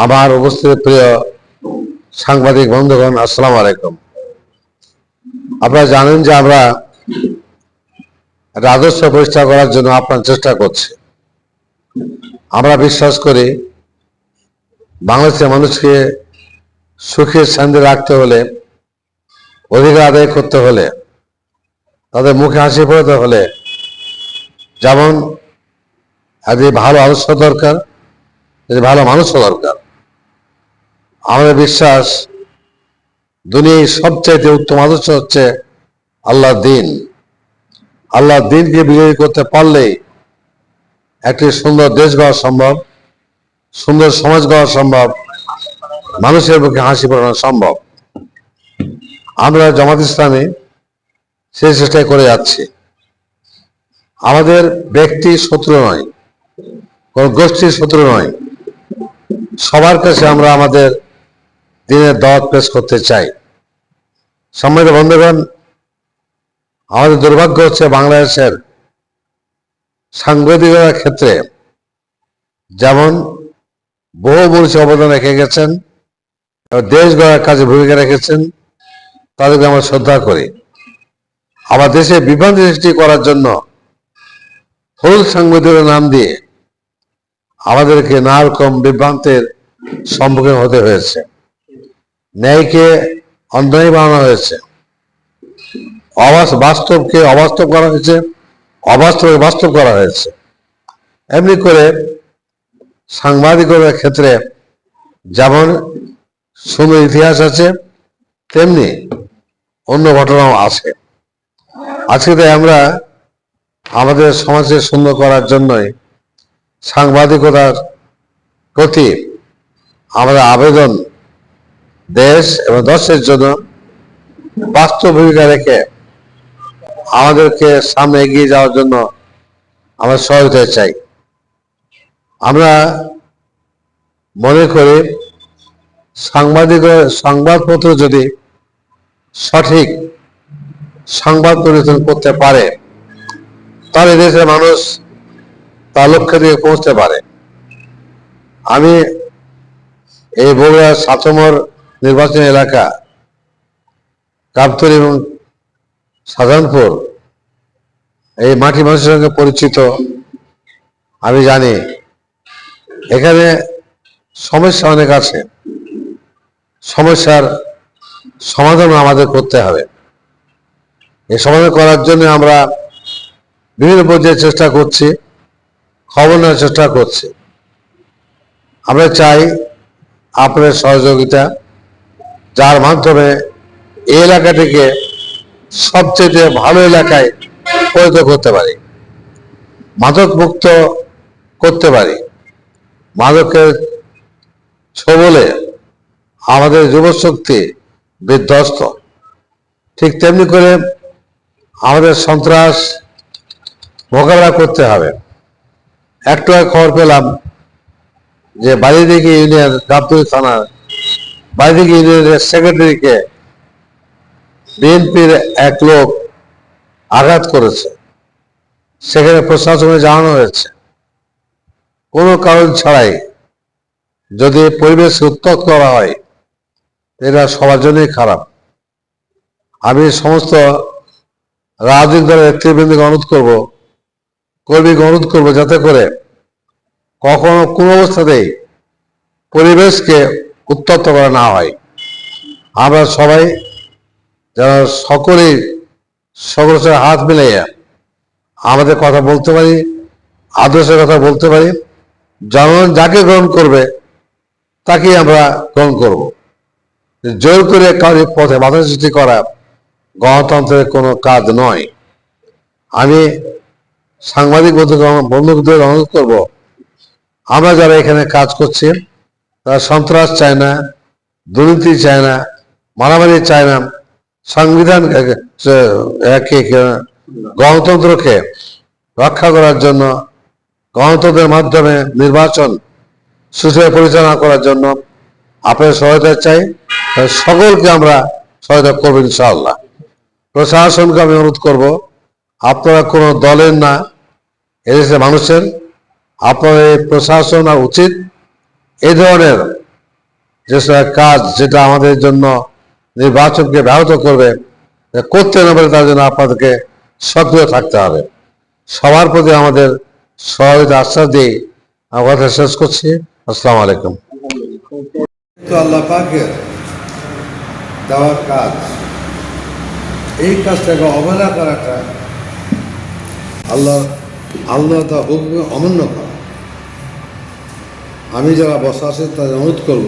আমার উপস্থিত প্রিয় সাংবাদিক বন্ধুগণ, আসসালামু আলাইকুম। আপনারা জানেন যে আমরা রাজস্ব প্রতিষ্ঠা করার জন্য আপ্রাণ চেষ্টা করছি। আমরা বিশ্বাস করি বাংলাদেশের মানুষকে সুখে শান্তি রাখতে হলে, অধিকার আদায় করতে হলে, তাদের মুখে হাসি ফোটাতে হলে যেমন একদিকে ভালো আদর্শ দরকার, ভালো মানুষও দরকার। আমাদের বিশ্বাস দুনিয়ায় সবচাইতে উত্তম আদর্শ হচ্ছে আল্লাহর দিন। আল্লাহর দিনকে বিজয়ী করতে পারলেই একটি সুন্দর দেশ গড়া সম্ভব, সুন্দর সমাজ গড়া সম্ভব, মানুষের মুখে হাসি ফোটানো সম্ভব। আমরা জামাত ইসলামী সেই চেষ্টাই করে যাচ্ছি। আমাদের ব্যক্তি শত্রু নয়, কোন গোষ্ঠীর শত্রু নয়, সবার কাছে আমরা আমাদের দিনের দাওয়াত পেশ করতে চাই। সম্মানিত বন্ধুগণ, আমাদের দুর্ভাগ্য হচ্ছে বাংলাদেশের সাংবাদিকতার ক্ষেত্রে যেমন বহু মানুষ অবদান রেখে গেছেন, দেশ গড়ার কাজে ভূমিকা রেখেছেন, তাদেরকে আমরা শ্রদ্ধা করি। আবার দেশে বিভ্রান্তি সৃষ্টি করার জন্য ফুল সাংবাদিকের নাম দিয়ে আমাদেরকে নানা রকম বিভ্রান্তের সম্মুখীন হতে হয়েছে। ন্যায়কে অন্যায় বানানো হয়েছে, বাস্তবকে অবাস্তব করা হয়েছে, অবাস্তবকে বাস্তব করা হয়েছে। এমনি করে সাংবাদিকতার ক্ষেত্রে যেমন সুন্দর ইতিহাস আছে, তেমনি অন্য ঘটনাও আছে। আজকে তাই আমরা আমাদের সমাজকে সুন্দর করার জন্যই সাংবাদিকতার প্রতি আমাদের আবেদন দেশ এবং দশের জন্য বাস্তব ভূমিকা রেখে আমাদেরকে সামনে এগিয়ে যাওয়ার জন্য আমরা সহায়তা চাই। আমরা মনে করি সংবাদপত্র যদি সঠিক সংবাদ পরিবেশন করতে পারে তাহলে দেশের মানুষ তার লক্ষ্যে দিকে পৌঁছতে পারে। আমি এই বগুড়ার সাতমর নির্বাচনী এলাকা কাপ্তরি এবং সাধারণপুর এই মাটি মানুষের সঙ্গে পরিচিত। আমি জানি এখানে সমস্যা অনেক আছে, সমস্যার সমাধান আমাদের করতে হবে। এই সমাধান করার জন্য আমরা বিভিন্ন পর্যায়ে চেষ্টা করছি, খবর নেওয়ার চেষ্টা করছি। আমরা চাই আপনাদের সহযোগিতা, যার মাধ্যমে এই এলাকাটিকে সবচেয়ে ভালো এলাকায় পরিণত করতে পারি, মাদক মুক্ত করতে পারি। মাদকের ছোবলে আমাদের যুবশক্তি বিধ্বস্ত, ঠিক তেমনি করে আমাদের সন্ত্রাস মোকাবেলা করতে হবে। একটু খবর পেলাম যে বাড়িদিঘি ইউনিয়ন গাবতলী থানার বাড়িদিঘি ইউনিয়নের সেক্রেটারিকে বিএনপির এক লোক আঘাত করেছে। সেখানে প্রশাসনে জানানো হয়েছে কোনো কারণ ছাড়াই যদি পরিবেশ উত্তপ্ত করা হয় এটা সবার জন্যই খারাপ। আমি সমস্ত রাজনৈতিক দলের নেতৃবৃন্দকে অনুরোধ করবো যাতে করে কখনো কোনো অবস্থাতেই পরিবেশকে উত্তপ্ত করা না হয়। আমরা সবাই যারা সকলেই সকলের হাত মিলাইয়া আমাদের কথা বলতে পারি, আদর্শের কথা বলতে পারি। জনগণ যাকে গ্রহণ করবে তাকেই আমরা গ্রহণ করব। জোর করে কারোর পথে বাধা সৃষ্টি করা গণতন্ত্রের কোনো কাজ নয়। আমি সাংবাদিক বন্ধুদের অনুরোধ করব, আমরা যারা এখানে কাজ করছি তারা সন্ত্রাস চায় না, দুর্নীতি চায় না, মারামারি চায় না। সংবিধান গণতন্ত্রকে রক্ষা করার জন্য, গণতন্ত্রের মাধ্যমে নির্বাচন সুষ্ঠুভাবে পরিচালনা করার জন্য আপনাদের সহায়তা চাই। সকলকে আমরা সহায়তা করবো ইনশাআল্লাহ। প্রশাসনকে আমি অনুরোধ করব, আপনারা কোনো দলের না, এদেশের মানুষের। আপনাদের প্রশাসন আর উচিত এই ধরনের যেসব কাজ যেটা আমাদের জন্য নির্বাচনকে ব্যাহত করবে করতে না পারে, তার জন্য আপনাদেরকে সক্রিয় থাকতে হবে। সবার প্রতি আমাদের সহযোগিতা আশ্বাস দিয়ে আমার কথা শেষ করছি। আসসালামু আলাইকুম। তো আল্লাহ পাকের দেওয়ার কাজ, এই কাজটাকে অবহেলা করাটা আল্লাহ তা হুকুমে অমান্য করা। আমি যারা বসা আছেন তাদের অনুরোধ করব,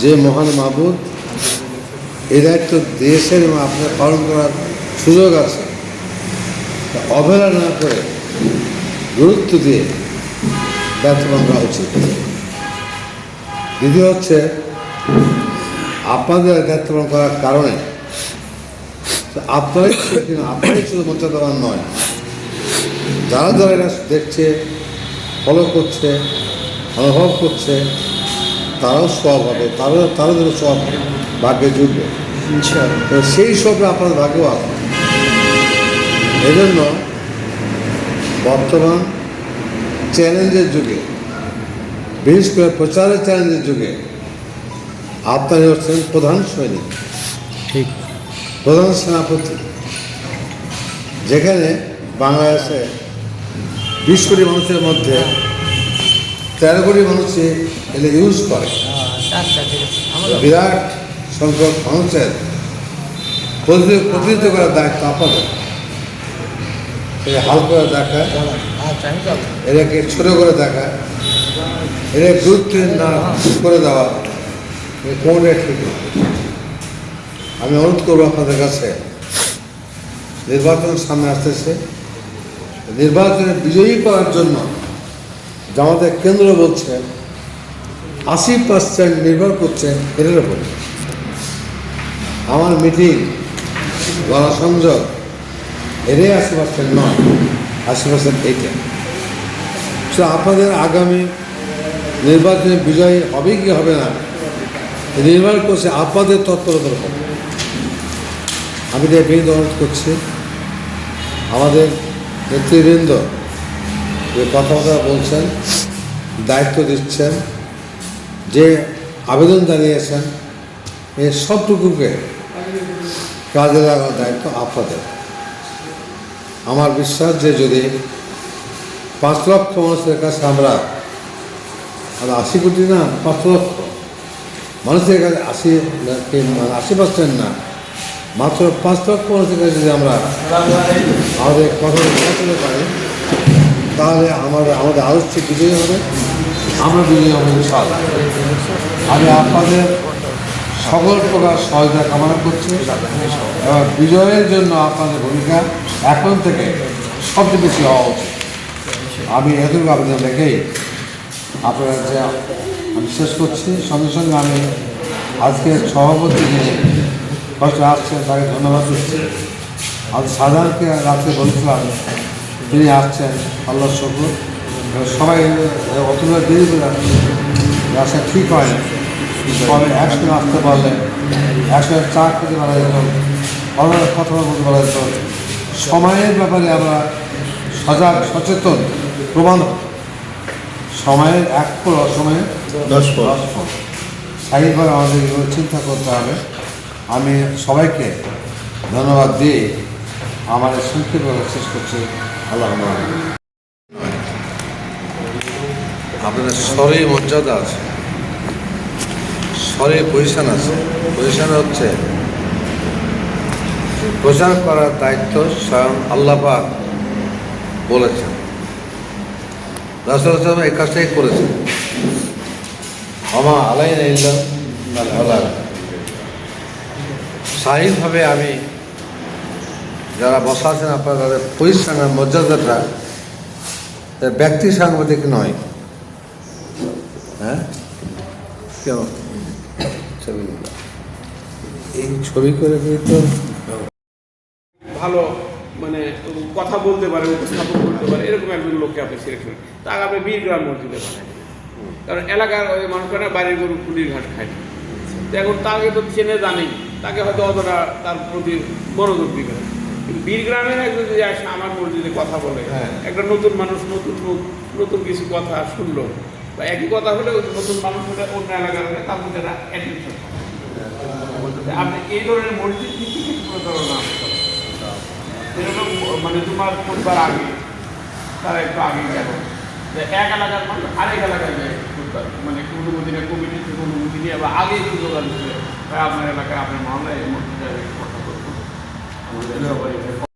যে মহান মাহবুদ এই দায়িত্ব দিয়েছেন এবং আপনার পালন করার সুযোগ আছে, অবহেলা না করে গুরুত্ব দিয়ে দায়িত্ব পালন করা উচিত। দ্বিতীয় হচ্ছে, আপনাদের দায়িত্ব পালন করার কারণে আপনারাই শুধু মর্যাদাবান নয়, যারা যারা এটা দেখছে, ফলো করছে, অনুভব করছে, তারাও সব হবে, তারা যেন সব ভাগ্যে জুটবে। সেই সবে আপনার ভাগ্যও আছে। এই জন্য বর্তমান চ্যালেঞ্জের যুগে, বিশেষ করে প্রচারের চ্যালেঞ্জের যুগে আপনারা হচ্ছেন প্রধান সৈনিক, ঠিক প্রধান সেনাপতি। যেখানে বাংলাদেশে 20 কোটি মানুষের মধ্যে 13 কোটি মানুষই এলে ইউজ করে। বিরাট সংখ্যক মানুষের প্রতিনিধিত্ব করার দায়িত্ব আপনাদের। হাল করে দেখা, এটাকে ছোট করে দেখা, এটা গুরুত্ব না করে দেওয়া, কোনটা ঠিক না। আমি অনুরোধ করবো আপনাদের কাছে, নির্বাচন সামনে আসতেছে, নির্বাচনে বিজয়ী করার জন্য জামাতের কেন্দ্র বলছে 80% নির্ভর করছে এটার উপর। আমার মিটিং, গণসংযোগ এটাই 80% নয়, 80% এইটা। সো আপনাদের আগামী নির্বাচনে বিজয়ী হবে কি হবে না নির্ভর করছে আপনাদের তৎপরতার উপর। আমি এর বিরুদ্ধে অনুরোধ করছি, আমাদের নেতৃবৃন্দ যে কথাবার্তা বলছেন, দায়িত্ব দিচ্ছেন, যে আবেদন জানিয়েছেন, এই সবটুকুকে কাজে লাগানোর দায়িত্ব আপনাদের। আমার বিশ্বাস যে যদি 5 লক্ষ মানুষের কাছে আমরা 80 কোটি না, 5 লক্ষ মানুষের কাছে 80% না, মাত্র 5 লক্ষ মানুষের কাছে যদি আমরা আমাদের কথা পৌঁছাতে পারি, তাহলে আমাদের আদর্শ বিজয়ী হবে, আমরা বিজয়ী হব ইনশাআল্লাহ। আমি আপনাদের সকল প্রকার সহায়তা কামনা করছি এবং বিজয়ের জন্য আপনাদের ভূমিকা এখন থেকে সবচেয়ে বেশি হওয়া উচিত। আমি এতটুকু আবেদন রেখেই আপনারা যে আমি শেষ করছি। সঙ্গে সঙ্গে আমি আজকে সভাপতি যিনি কষ্ট আসছেন তাকে ধন্যবাদ দিচ্ছি। আজ সাধারণকে রাত্রে বলেছিলাম, তিনি আসছেন, আল্লাহ শুকর। সবাই অতটা দেরি করে আসা ঠিক হয় না, সবাই একসঙ্গে আসতে পারলে একসঙ্গে চা খেতে পারা যেত, অনেক কথা বলতে পারা যেত, সময়ের ব্যাপারে আমরা সজাগ সচেতন প্রমাণ। সময়ের 1 পর অসময়ে 10 পর স্বাভাবিকভাবে আমাদের এগুলো চিন্তা করতে হবে। আমি সবাইকে ধন্যবাদ দিয়ে আমার সংক্ষেপভাবে শেষ করছি। আল্লাহ আপনাদের স্বরে মর্যাদা আছে, স্বরে পজিশন আছে। পজিশন হচ্ছে প্রচার করার দায়িত্ব স্বয়ং আল্লাহ পাক বলেছেন, রাসূল সাল্লাল্লাহু আলাইহি ওয়াসাল্লাম এই কাজটাই করেছেন। আমা আলাইনা ইল্লা আল বালাগ। স্বাভাবিকভাবে আমি যারা বসা আছেন আপনারা তাদের পজিশনের মর্যাদাটা ব্যক্তি সাংবাদিক নয়। হ্যাঁ, কেন ছবিগুলো এই ছবি করে তো ভালো মানে কথা বলতে পারে, উপস্থাপন করতে পারে, এরকম একজন লোককে আপনি সিলেক্ট করেন। তাকে আপনি বীরগ্রাম মসজিদে পাঠান, কারণ এলাকার ওই মানুষরা বাইরের গরু পুলির ঘাস খায় না। তো এখন তাকে তো চেনে জানেই, তাকে হয়তো অতটা তার প্রতি মনোযোগ দিবে না। কিন্তু বীরগ্রামের একজন যদি আসে আমার মসজিদে কথা বলে, একটা নতুন মানুষ নতুন মুখ নতুন কিছু কথা শুনলো, বা একই কথা হলে ওই নতুন মানুষ হলে অন্য এলাকার হলে তার মধ্যে অ্যাডমিশন আপনি এই ধরনের মসজিদ কিন্তু কিছু প্রতারণা এরকম মানে তোমার পরিবার আগে তারা একটু আগে গেল যে এক এলাকার মানুষ আরেক এলাকায় যায় মানে অনুমতি নেই কমিটি থেকে অনুমতি নিয়ে বা আগে সুযোগ আসছে আপনার এলাকায় আপনার মহল্লায় এই মসজিদে কথা বলবো আমাদের সবাই